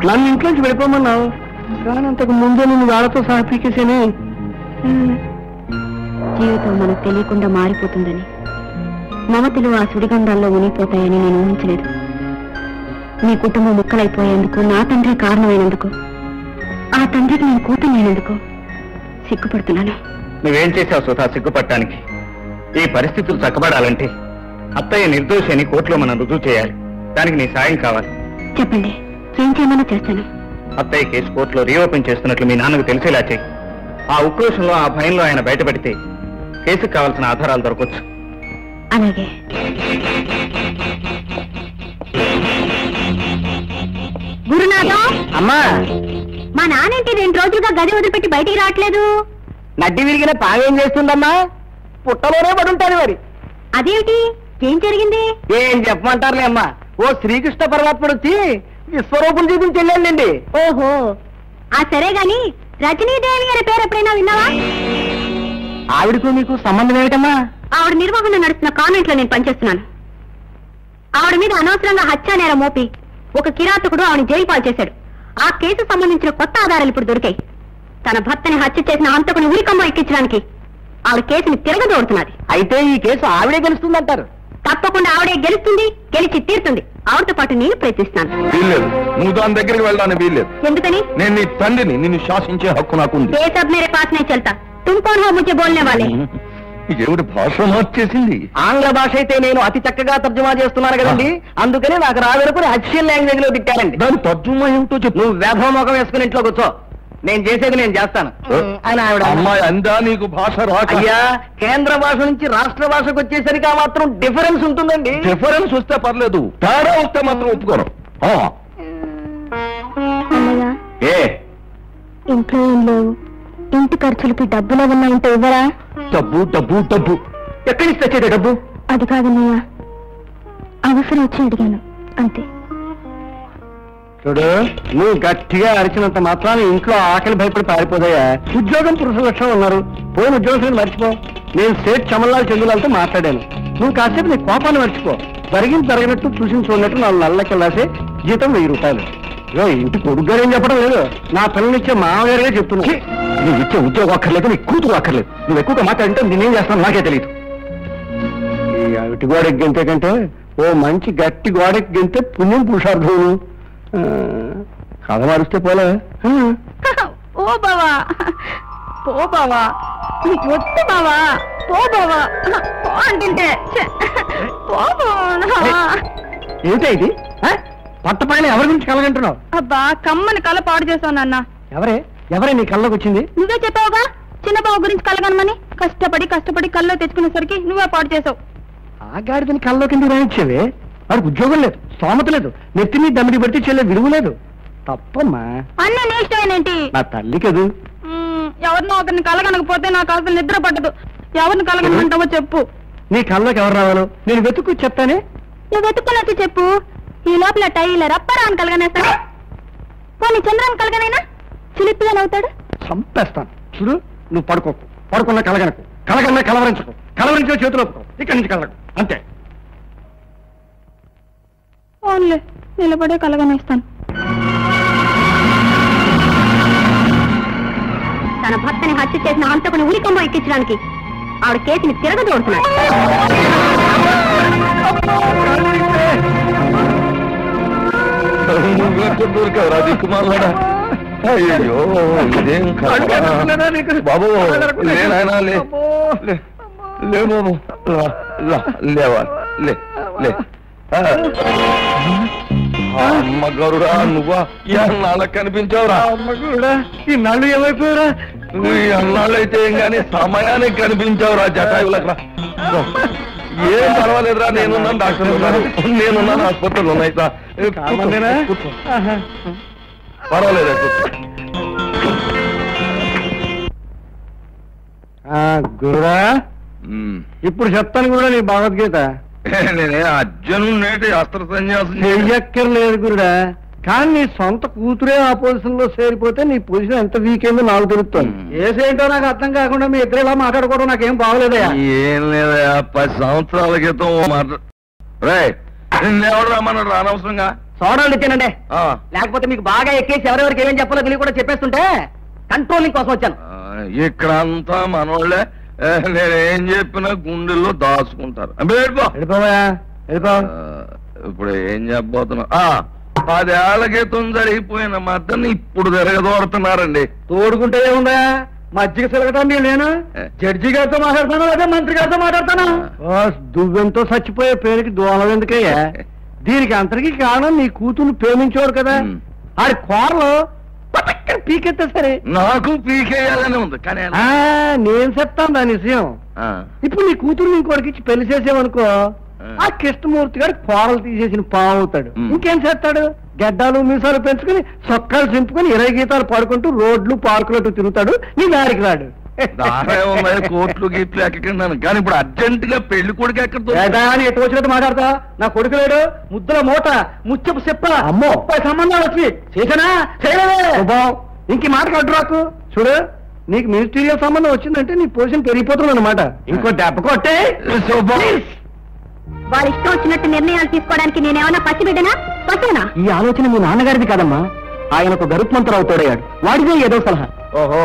నన్ను ఇంట్లోంచి వెళ్ళిపోమన్నావు, కానీ అంతకు ముందే నిన్ను వాళ్ళతో సహా పీకేసేనే. జీవితం మనకు తెలియకుండా మారిపోతుందని, మమతలు ఆ సుడిగంధాల్లో మునిగిపోతాయని నేను ఊహించలేదు. మీ కుటుంబం ముక్కలైపోయేందుకు నా తండ్రి కారణమైనందుకు, ఆ తండ్రికి నేను కూతురైనందుకు సిగ్గుపడుతున్నాను. నువ్వేం చేశావు సుధా సిగ్గుపడటానికి? ఈ పరిస్థితులు చక్కబడాలంటే అత్తయ్య నిర్దోషి అని కోర్టులో మనం రుజువు చేయాలి. దానికి నీ సాయం కావాలి. చెప్పండి, ఏం చేయమన్నా చేస్తాను. అత్తయ్య కేసు కోర్టులో రీఓపెన్ చేస్తున్నట్లు మీ నాన్నకు తెలిసేలా చేయి. ఆ ఉక్రోషంలో, ఆ భయంలో ఆయన బయటపడితే కేసుకు కావాల్సిన ఆధారాలు దొరకవచ్చు. అలాగే. గురునాథం, అమ్మా, మా నానేంటి 2 రోజులుగా గది వదిలిపెట్టి బయటికి రావట్లేదు? నడ్డి విరిగిన పాగేం చేస్తుందమ్మా? పుట్టలోనే పడుంటారు మరి. అదేమిటి, ఏం జరిగింది? ఏం చెప్పమంటారులే అమ్మా, ఓ శ్రీకృష్ణ పరమాత్ముడు వచ్చి విశ్వరూపం చూపించి వెళ్ళండి. ఓహో, ఆ సరే గాని రజనీదేవి అనే పేరు ఎప్పుడైనా విన్నావా? ఆవిడకు మీకు సంబంధం ఏమిటమ్మా? ఆవిడ నిర్వహణ నడుస్తున్న కాన్వెంట్ లో నేను పనిచేస్తున్నాను. ఆవిడ మీద అనవసరంగా హత్యా నేరం మోపి ఒక కిరాతకుడు ఆవిడ జైలు పాలు చేశాడు. ఆ కేసు సంబంధించిన కొత్త ఆధారాలు ఇప్పుడు దొరికాయి. తన భర్తని హత్య చేసిన హంతకుని ఉరికమ్మ ఎక్కించడానికి ఆవిడ కేసుని తిరగదోడుతున్నది. అయితే ఈ కేసు ఆవిడే గెలుస్తుందంటారు? తప్పకుండా ఆవిడే గెలుస్తుంది, గెలిచి తీరుతుంది. ఆవిడతో పాటు నేను ప్రయత్నిస్తాను. వీల్లేదు, నువ్వు దాని దగ్గరికి వెళ్ళడానికి వీల్లేదు. ఎందుకని? నేను నీ తండ్రిని, నిన్ను శాసించే హక్కు నాకుంది. ఏ సబ్ మేరే పాస్ నే చల్తా, తుమ్ కౌన్ హో ముझे बोलने वाले? ఎవడి భాష మార్చేసింది? ఆంగ్ల భాష అయితే నేను అతి చక్కగా తర్జుమా చేస్తున్నాను కదండి, అందుకని నాకు రాదనుకుని అఫిషియల్ లాంగ్వేజ్ లో తిట్టారండి. దాని తర్జుమా ఏమిటో చెప్పు. నువ్వు వేధవ ముఖం వేసుకుని ఇంట్లో కూర్చో, నేను చేసేది నేను చేస్తాను అని ఆవిడ. అమ్మాయి అందా నీకు భాష రాక? అయ్యా, కేంద్ర భాష నుంచి రాష్ట్ర భాషకు వచ్చేసరికి ఆ మాత్రం డిఫరెన్స్ ఉంటుందండి. డిఫరెన్స్ వస్తే పర్లేదు, తేడా వస్తే మాత్రం ఒప్పుకోను. అన్నయ్య, ఏ ఇంట్లో ఏం లేవు, ఇంటి ఖర్చులకి డబ్బులు ఏమన్నా ఉంటే ఇవ్వరా? డబ్బు డబ్బు డబ్బు ఎక్కడి నుంచి తెచ్చేదే డబ్బు? అది కాదన్నయ్య, అవసరం వచ్చి అడిగాను అంతే. చూడు, నువ్వు గట్టిగా అరిచినంత మాత్రాన్ని ఇంట్లో ఆకలి భయపడి పారిపోదయ్యా. ఉద్యోగం పురుష లక్షణం ఉన్నారు, పోయిన ఉద్యోగం మర్చిపో. నేను సేట్ చమల్లాల్ చందులాలతో మాట్లాడాను. నువ్వు కాసేపు నీ కోపాన్ని మర్చిపో. జరిగినట్టు చూసి చూడనట్టు 4 నెలలకి వెళ్ళాసి జీతం 1000 రూపాయలు. ఇంటి కొడుకుగారు ఏం చెప్పడం లేదు, నా పిల్లనిచ్చే మామగారిగా చెప్తున్నా. నువ్వు ఇచ్చే ఉద్యోగం అక్కర్లేదు, నీ కూతురు అక్కర్లేదు. నువ్వు ఎక్కువగా మాట్లాడితే నేనేం చేస్తాను నాకే తెలియదు. ఈ అవిటి గోడకి గెంతే కంటే ఓ మంచి గట్టి గోడకి గెంతే పుణ్యం పురుషార్థం. కథ మారుస్తే పోలే. ఓ బావా, పో బావా, వద్దు బావా, పో బావా, పో అంటుంటే పో బావా. ఏమిటా ఇది? పట్టపైన ఎవరి గురించి కలగంటున్నావు? అబ్బా, కమ్మని కళ పాడు చేసావు నాన్న. ఎవరే నీ కళ్ళకి వచ్చింది? నువ్వే చెప్పావుగా చిన్న బావ గురించి కలగనమని. కష్టపడి కల్లో తెచ్చుకునేసరికి నువ్వే పాడు చేసావు. ఆ గాడిదని కల్లోకి ఎందుకు రాయించేవే? వాడికి ఉద్యోగం లేదు, స్తోమత లేదు, నెత్తి మీద దమ్మిడి పెట్టి చెల్లె విలువ లేదు. తప్పమ్మా. అన్న నీ ఇష్టమేనేంటి? నా తల్లి కదూ. ఎవరినో ఒకరిని కలగనకపోతే నాకు అసలు నిద్ర పట్టదు. ఎవరిని కలగనమంటావో చెప్పు. నీ కల్లోకి ఎవరు రావాలో నేను వెతుక్కు చెప్తానే. నువ్వు వెతుక్కున్నట్టు చెప్పు. ఈ లోపల టైలర్ అప్పరాన్ని కలగనేస్తాడు. పోనీ చంద్రాన్ని కలగనైనా చిలిపిగా నవ్వుతాడు. చంపేస్తాను. చూడు, నువ్వు పడుకున్న కలగనకు, కలగన్నా కలవరించకు, కలవరించే చేతులు ఒప్పుకో, ఇక్కడి నుంచి కలగకు, అంతే. ఓన్లే నిలబడే కలగనేస్తాను. తన భర్తని హత్య చేసిన హంతకుని ఉరికొమ్మ ఎక్కించడానికి ఆవిడ కేసుని తిరగదోడుతున్నాడు. అయ్యో, ఇదేం బాబు, లేనాయనా లే బాబు, లేవా లే. అమ్మ గరుడా, నువ్వా అన్నాళ్ళకి కనిపించావురా? అమ్మ కూడా ఈ నళ్ళు ఏమైపోయారా? ఈ అన్నాళ్ళైతే ఏం కానీ సమయానికి కనిపించావురా జటాయులకు. ఏం పర్వాలేదురా, నేనున్నాను, డాక్టర్ ఉన్నారు, నేనున్నాను, ఆసుపత్రులు ఉన్నాయి. పర్వాలేదా? గురుడా, ఇప్పుడు చెప్తాను కూడా నీ భగవద్గీత. నేనే అర్జును నేటి అస్త్ర సన్యాసం చెయ్యక్కర్లేదు గురుడా, కానీ నీ సొంత కూతురే ఆ పొజిషన్ లో చేరిపోతే నీ పొజిషన్ ఎంత వీక్ అయిందో నాకు తెలుస్తుంది. ఏసేంటో నాకు అర్థం కాకుండా మీ ఇద్దరు ఇలా మాట్లాడుకోవడం నాకేం బాగోలేదయా. ఏం లేదా, 10 సంవత్సరాల క్రితం నిన్నెవడు రమ్మన్నాడు అనవసరంగా? సోడాలు తెచ్చానండి లేకపోతే మీకు బాగా ఎక్కేసి ఎవరెవరికి ఏమేం చెప్పాలో తెలియ కూడా చెప్పేస్తుంటే కంట్రోలింగ్ కోసం వచ్చాను. ఇక్కడ అంతా మనోళ్ళే నేనేం చెప్పినా గుండెల్లో దాచుకుంటారు. ఇప్పుడు ఏం చెప్పబోతున్నా 10 ఏళ్ల క్రితం జరిగిపోయిన మద్దన్ని ఇప్పుడు తిరగదోడుతున్నారండి. తోడుకుంటే ఏముందా మజ్జిగ సిలగటండి నేను జడ్జి గారితో మాట్లాడతాను లేదా మంత్రి గారితో మాట్లాడతాను. దువ్వెంతో చచ్చిపోయే పేరుకి దూరం ఎందుకయ్యా? దీనికి అంతరికి కారణం నీ కూతురు ప్రేమించేవాడు కదా, ఆడి కోరలో పీకెత్తే సరే. నాకు పీకేయాలని ఉంది కానీ నేను చెప్తాను దాని విషయం. ఇప్పుడు నీ కూతురు ఇంకోటికి ఇచ్చి పెళ్లి చేసేవనుకో, ఆ కృష్ణమూర్తి గారు కోరలు తీసేసిన పావు అవుతాడు. ఇంకేం చేస్తాడు? గడ్డాలు మీసాలు పెంచుకుని చొక్కాలు చింపుకొని 20 గీతాలు పాడుకుంటూ రోడ్లు పార్కులట్టు తిరుగుతాడు. నీ దారికి రాడు. కోట్లు గీట్లు ఎక్కడున్నాను కానీ ఇప్పుడు అర్జెంట్ గా పెళ్లి కొడుకు ఎక్కడ వచ్చినట్టు మాట్లాడతా. నా కొడుకు లేడు, ముద్దుల మూట, ముచ్చపు చెప్ప, అమ్మో సంబంధాలు వచ్చి చేసానా చేయలేదే. ఇంక మాటకు అడ్డు రాకు. చూడు, నీకు మినిస్టీరియల్ సంబంధం వచ్చిందంటే నీ పొజిషన్ పెరిగిపోతుంది అన్నమాట. ఇంకో దెబ్బ కొట్టే. వారి ఇష్టం వచ్చినట్టు నిర్ణయాలు తీసుకోవడానికి నేనేమన్నా పసిబిడ్డనా పశువునా? ఈ ఆలోచన మీ నాన్నగారిది కాదమ్మా, ఆయన ఒక గరుత్మంతురావు తోడయ్యాడు. వాడిదే ఏదో సలహా. ఓహో,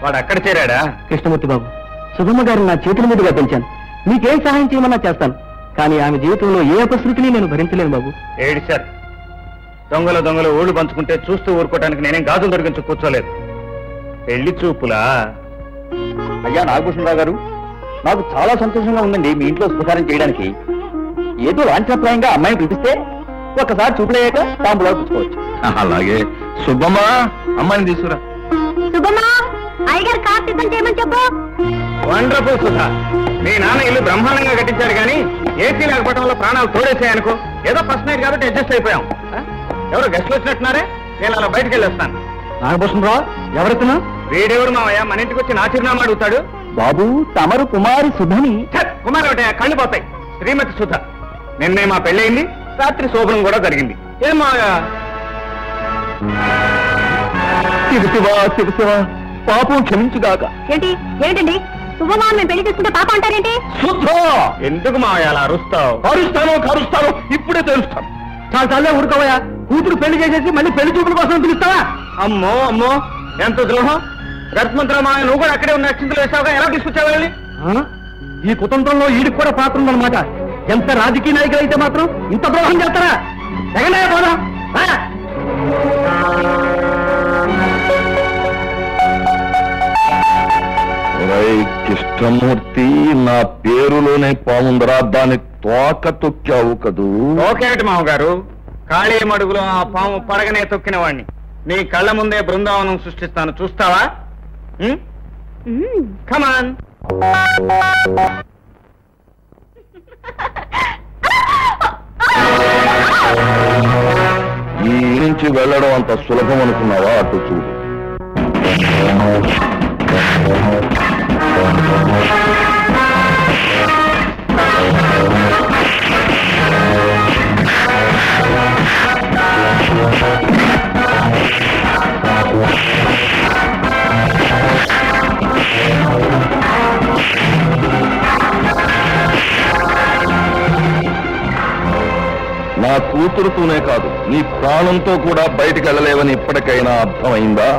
వాడు అక్కడ చేరాడా? కృష్ణమూర్తి బాబు, సుధమ్మ గారిని నా చేతుల మీదుగా పెంచాను. మీకేం సహాయం చేయమన్నా చేస్తాను, కానీ ఆమె జీవితంలో ఏ అపశృతిని నేను భరించలేను బాబు. ఏడిశారు. దొంగలు ఊళ్ళు పంచుకుంటే చూస్తూ ఊరుకోవడానికి నేనేం గాజులు దొరికించు కూర్చోలేదు. పెళ్లి చూపులా? అయ్యా నాగభూషణరావు గారు, నాకు చాలా సంతోషంగా ఉందండి మీ ఇంట్లో స్వీకారం చేయడానికి. ఏదో లాంఛనప్రాయంగా అమ్మాయిని పిలిపిస్తే ఒక్కసారి చూపులయ్యాక తాంబులో పుచ్చుకోవచ్చు. అలాగే. సుబ్బమ్మా, అమ్మాయిని తీసుకురా. సుబ్బమ్మా, అయ్యగారు కార్ సిద్ధం చేయమని చెప్పు. వండర్ఫుల్ సుధా, మీ నాన్న ఇల్లు బ్రహ్మాండంగా కట్టించారు కానీ ఏసీ లేకపోవడం వల్ల ప్రాణాలు తోడేసాయనుకో. ఏదో ఫస్ట్ నైట్ కాబట్టి అడ్జస్ట్ అయిపోయాం. ఎవరో గెస్ట్లు వచ్చినట్టున్నారే, నేను అలా బయటకు వెళ్ళొస్తాను. నాగభూషణరావు ఎవరెత్తున్నా? వీడెవరు మావయ్య మన ఇంటికి వచ్చి నా చిరునామా అడుగుతాడు? బాబు, తమరు కుమారి సుధని. కుమార్ ఒకటే, కళ్ళు పోతాయి. శ్రీమతి సుధ. నిన్నే మా పెళ్ళయింది, రాత్రి శోభనం కూడా జరిగింది. ఏం మావయ్య? శివశివా, పాపం క్షమించుగాక. ఏంటండి సుబ్బమ్మ మేము పెళ్లి చేసుకుంటే పాప అంటారేంటి? ఎందుకు మావయ్య అలా అరుస్తావు? కరుస్తాను ఇప్పుడే తెలుస్తాను. చాలా చాలే ఊరుకోవయ్యా. కూతురు పెళ్లి చేసేసి మళ్ళీ పెళ్లి చూపుల కోసం పిలుస్తావా? అమ్మో ఎంత ద్రోహం. రత్మంతరావు మావయ్య, నువ్వు కూడా అక్కడే ఉన్న అక్షింతలు వేసావుగా, ఎలా తీసుకొచ్చావు? ఈ కుతంత్రంలో ఈడికి కూడా పాత్ర ఉందన్నమాట. ఎంత రాజకీయ నాయకులు అయితే మాత్రం ఇంత ద్రోహం చేస్తారా? జగన్నాయ పోదాం. కృష్ణమూర్తి, నా పేరులోనే పాముందరా, దాని తోక తొక్కావు కదూ. ఓకేటి మామగారు, ఖాళీ మడుగులో ఆ పాము పడగనే తొక్కిన వాడిని నీ కళ్ళ ముందే బృందావనం సృష్టిస్తాను, చూస్తావా? కమాన్. ఈ నుంచి వెళ్ళడం అంత సులభం అనుకున్నావా? అటు చూడు. నా కూతురుతోనే కాదు, నీ ప్రాణంతో కూడా బయటికి వెళ్ళలేవని ఇప్పటికైనా అర్థమైందా?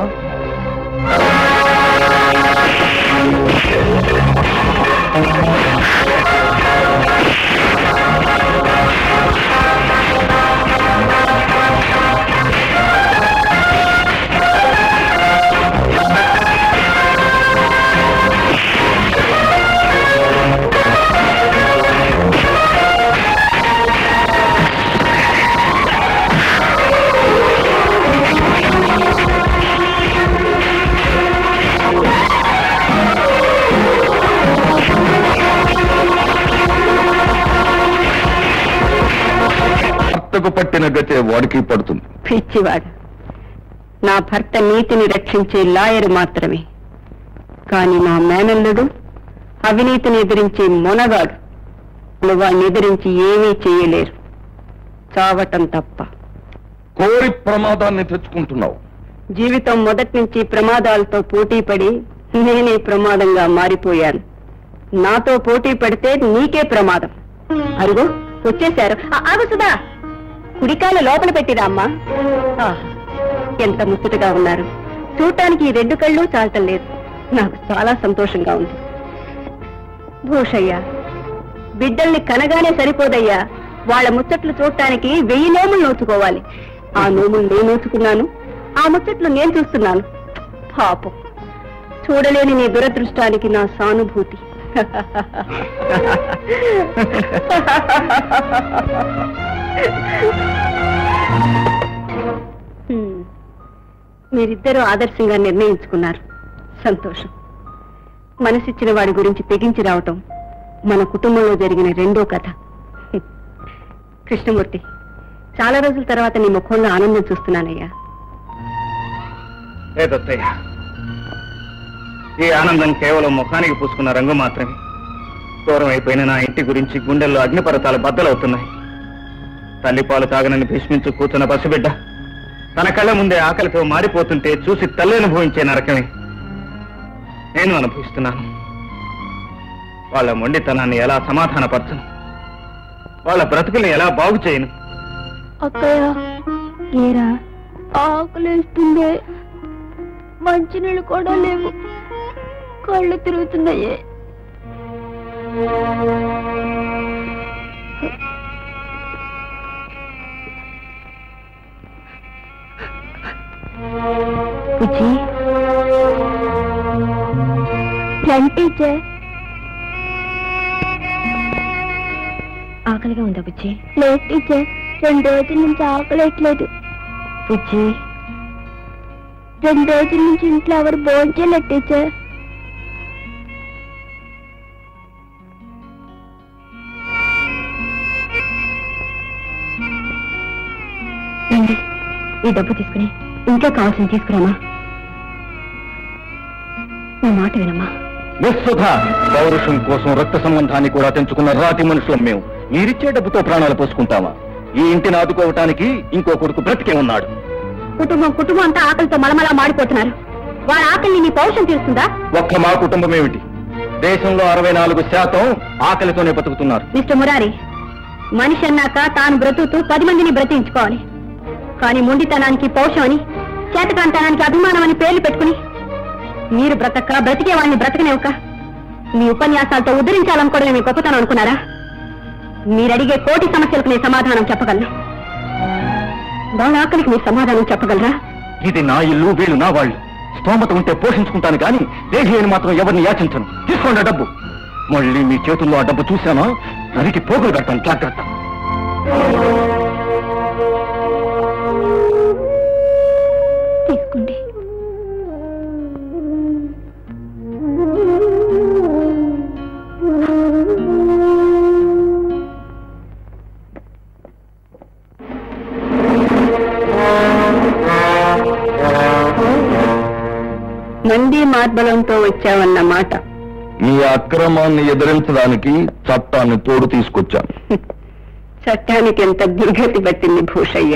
పట్టిన గతే వాడికి పడుతుంది. పిచ్చివాడు, నా భర్త నీతిని రక్షించే లాయరు మాత్రమే, కాని నా మేనల్లుడు అవినీతిని ఎదిరించే మొనగాడు. వాడిని ఎదిరించి ఏమీ చేయలేరు, చావటం తప్ప. కోరి ప్రమాదాన్ని తెచ్చుకుంటున్నావు. జీవితం మొదటి నుంచి ప్రమాదాలతో పోటీ పడి నేనే ప్రమాదంగా మారిపోయాను. నాతో పోటీ పడితే నీకే ప్రమాదం. అరుగో వచ్చేశారు. ఆగు సుధా, కుడికాయల లోపల పెట్టిరా అమ్మా. ఎంత ముచ్చటగా ఉన్నారు. చూడటానికి ఈ 2 కళ్ళు చాలటం లేదు. నాకు చాలా సంతోషంగా ఉంది. భూషయ్య, బిడ్డల్ని కనగానే సరిపోదయ్యా. వాళ్ళ ముచ్చట్లు చూడటానికి 1000 నోములు నోచుకోవాలి. ఆ నోములు నేను నోచుకున్నాను, ఆ ముచ్చట్లు నేను చూస్తున్నాను. పాపం, చూడలేని నీ దురదృష్టానికి నా సానుభూతి. మీరిద్దరూ ఆదర్శంగా నిర్ణయించుకున్నారు. సంతోషం. మనసిచ్చిన వాడి గురించి తెగించి రావటం మన కుటుంబంలో జరిగిన 2వ కథ. కృష్ణమూర్తి, చాలా రోజుల తర్వాత నీ ముఖంలో ఆనందం చూస్తున్నానయ్యా. లేదత్తయ్య, ఈ ఆనందం కేవలం ముఖానికి పూసుకున్న రంగు మాత్రమే. దూరం అయిపోయిన నా ఇంటి గురించి గుండెల్లో అగ్నిపర్వతాలు బద్దలవుతున్నాయి. తల్లిపాలు తాగనని భీష్మించు కూర్చున్న పసిబిడ్డ తన కళ్ళ ముందే ఆకలితో మారిపోతుంటే చూసి తల్లి అనుభవించే నరకమే నేను అనుభవిస్తున్నాను. వాళ్ళ మొండితనాన్ని ఎలా సమాధానపరచను? వాళ్ళ బ్రతుకుల్ని ఎలా బాగు చేయను? అక్కయ్య, ఏరా ఆకలిస్తుందే, మంచినీళ్ళు కూడా లేవు, కళ్ళు తిరుగుతున్నాయే. బుజ్జి, టీచర్, ఆకలిగా ఉందా బుజ్జి? లేదు టీచర్, 2 రోజుల నుంచి ఆకలేట్లేదు. బుజ్జి, 2 రోజుల నుంచి ఇంట్లో ఎవరు భోంచేయలేదు టీచర్. రండి, ఈ డబ్బు తీసుకుని ఇంట్లో కావాల్సింది తీసుకురామా. నా మాట వినమ్మా. పౌరుషం కోసం రక్త సంబంధాన్ని కూడా తెంచుకున్న రాతి మనుషులం మేము. మీరిచ్చే డబ్బుతో ప్రాణాలు పోసుకుంటామా? ఈ ఇంటిని ఆదుకోవటానికి ఇంకో కొడుకు బ్రతికే ఉన్నాడు. కుటుంబం అంతా ఆకలితో మలమలా మాడిపోతున్నారు. వాళ్ళ ఆకలిని నీ పౌరుషం తీరుస్తుందా? ఒక్క మా కుటుంబం ఏమిటి, దేశంలో 64% ఆకలితోనే బతుకుతున్నారు. మిస్టర్ మురారి, మనిషి అన్నాక తాను బ్రతుకుతూ 10 మందిని బ్రతికించుకోవాలి. కానీ మొండితనానికి పౌరుషం అని, చేతకాంతనానికి అభిమానం అని పేర్లు పెట్టుకుని మీరు బ్రతికే వాడిని బ్రతకనివ్వక మీ ఉపన్యాసాలతో ఉద్ధరించాలనుకోవడమే మీ గొప్పతనం అనుకున్నారా? మీరడిగే 1 కోటి సమస్యలకు నేను సమాధానం చెప్పగలను. వాళ్ళ ఆకలికి మీరు సమాధానం చెప్పగలరా? ఇది నా ఇల్లు, వీళ్ళు నా వాళ్ళు. స్తోమత ఉంటే పోషించుకుంటాను కానీ దేశీయుని మాత్రం ఎవరిని యాచించను. తీసుకోండి ఆ డబ్బు. మళ్ళీ మీ చేతుల్లో ఆ డబ్బు చూశానో నరికి పోగులు పెడతాను. జాగ్రత్త. తీసుకోండి. మంది మార్బలంతో వచ్చావన్నమాట. మీ అక్రమాన్ని ఎదిరించడానికి చట్టాన్ని తోడు తీసుకొచ్చాను. చట్టానికి ఎంత దుర్గతి పట్టింది భూషయ్య.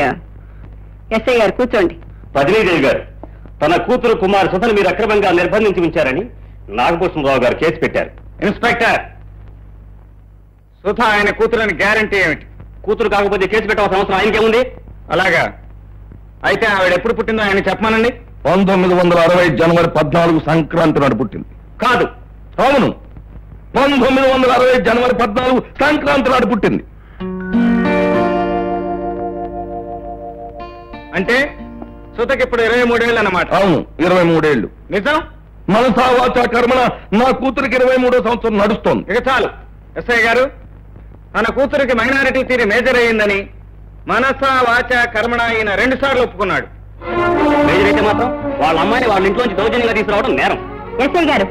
ఎస్ఐ గారు కూర్చోండి. పదినీదేవి గారు, తన కూతురు కుమార్ సుధను మీరు అక్రమంగా నిర్బంధించి ఉంచారని నాగభూషణరావు గారు కేసు పెట్టారు. ఇన్స్పెక్టర్, సుధ ఆయన కూతురని గ్యారంటీ ఏమిటి? కూతురు కాకపోతే కేసు పెట్టవలసిన అవసరం ఆయనకేముంది? అలాగా, అయితే ఆవిడ ఎప్పుడు పుట్టిందో ఆయన చెప్పమానండి. 1960 జనవరి 14 సంక్రాంతి నాడు పుట్టింది. కాదు. అవును, 1960 జనవరి 14 సంక్రాంతి నాడు పుట్టింది. అంటే సుధకి ఇప్పుడు 23 ఏళ్ళు అన్నమాట. అవును, 23 ఏళ్ళు. నిజం? మనసా వాచా కర్మణ నా కూతురికి 23వ సంవత్సరం నడుస్తోంది. ఇక చాలు. ఎస్ఐ గారు, తన కూతురికి మైనారిటీ తీరి మేజర్ అయ్యిందని మనసా వాచా కర్మణ ఈయన 2 సార్లు ఒప్పుకున్నాడు. మేజర్ అయితే మాత్రం వాళ్ళ అమ్మాయిని వాళ్ళ ఇంట్లోంచి దౌర్జన్యంగా తీసుకురావడం నేరం. ఎస్ఐ గారు,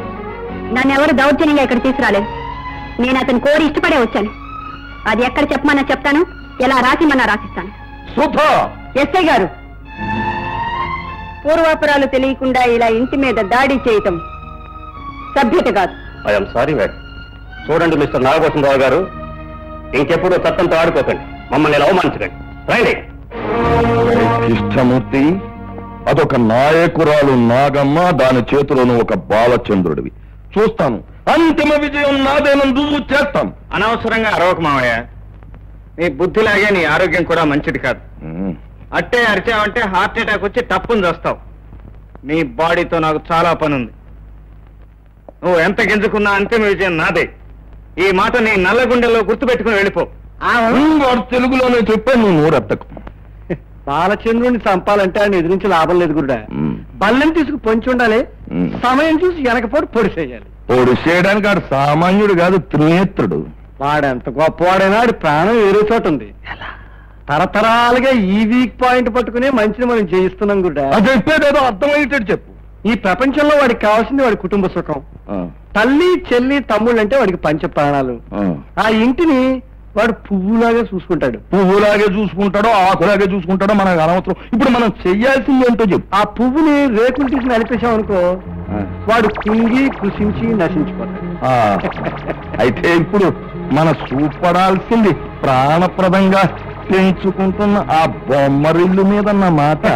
నన్ను ఎవరు దౌర్జన్యంగా ఇక్కడ తీసుకురాలేదు. నేను అతను కోరి ఇష్టపడే వచ్చాను. అది ఎక్కడ చెప్పమన్నా చెప్తాను, ఎలా రాసిమన్నా రాసిస్తాను. సుధా! ఎస్ఐ గారు, పూర్వాపరాలు తెలియకుండా ఇలా ఇంటి మీద దాడి చేయటం సభ్యత కాదు. I'm sorry madam. చూడండి మిస్టర్ నాగభూషణరావు గారు, ఇంకెప్పుడు చట్టంతో ఆడుకోకండి, మమ్మల్ని ఇలా అవమానించకండి. రైట్. కృష్ణమూర్తి, అదొక నాయకురాలు నాగమ్మ, దాని చేతిలోనూ ఒక బాలచంద్రుడివి. చూస్తాను, అంతిమ విజయం నాదేనం రుజువు చేస్తాం. అనవసరంగా అరవక మావయ్య. నీ బుద్ధిలాగే నీ ఆరోగ్యం కూడా మంచిది కాదు. అట్టే అరిచావంటే హార్ట్ అటాక్ వచ్చి తప్పుని చేస్తావు. నీ బాడీతో నాకు చాలా పనుంది. నువ్వు ఎంత గింజుకున్నా అంతిమ విజయం నాదే. ఈ మాట నీ నల్ల గుండెల్లో గుర్తుపెట్టుకుని వెళ్ళిపో. వాడు తెలుగులోనే చెప్పాను, నువ్వు నోరెత్తకు. బాలచంద్రుడిని చంపాలంటే ఆయన ఎదిరించి లాభం లేదు గురుడా. బల్లెం తీసుకు పొంచి ఉండాలి, సమయం చూసి వెనకపోటు పొడి చేయాలి. పొడి చేయడానికి ఆడు సామాన్యుడు కాదు, త్రినేత్రుడు. వాడెంత గొప్పవాడైనా ఆడి ప్రాణం వేరే చోట ఉంది. తరతరాలుగా ఈ వీక్ పాయింట్ పట్టుకునే మంచిని మనం చేయిస్తున్నాం గురుడా. అది చెప్పేదేదో అర్థమయ్యేటట్టు చెప్పు. ఈ ప్రపంచంలో వాడికి కావాల్సింది వాడి కుటుంబ సుఖం. తల్లి చెల్లి తమ్ముళ్ళు అంటే వాడికి పంచ ప్రాణాలు. ఆ ఇంటిని వాడు పువ్వులాగే చూసుకుంటాడు. పువ్వులాగే చూసుకుంటాడో ఆకులాగే చూసుకుంటాడో మనకు అనవసరం. ఇప్పుడు మనం చెయ్యాల్సింది ఏంటో చెప్పు. ఆ పువ్వుని రేకులు తీసి నలిపేశాం అనుకో, వాడు కుంగి కృషించి నశించిపోతాడు. అయితే ఇప్పుడు మన చూపడాల్సింది ప్రాణప్రదంగా పెంచుకుంటున్న ఆ బొమ్మరిల్లు మీద మాట.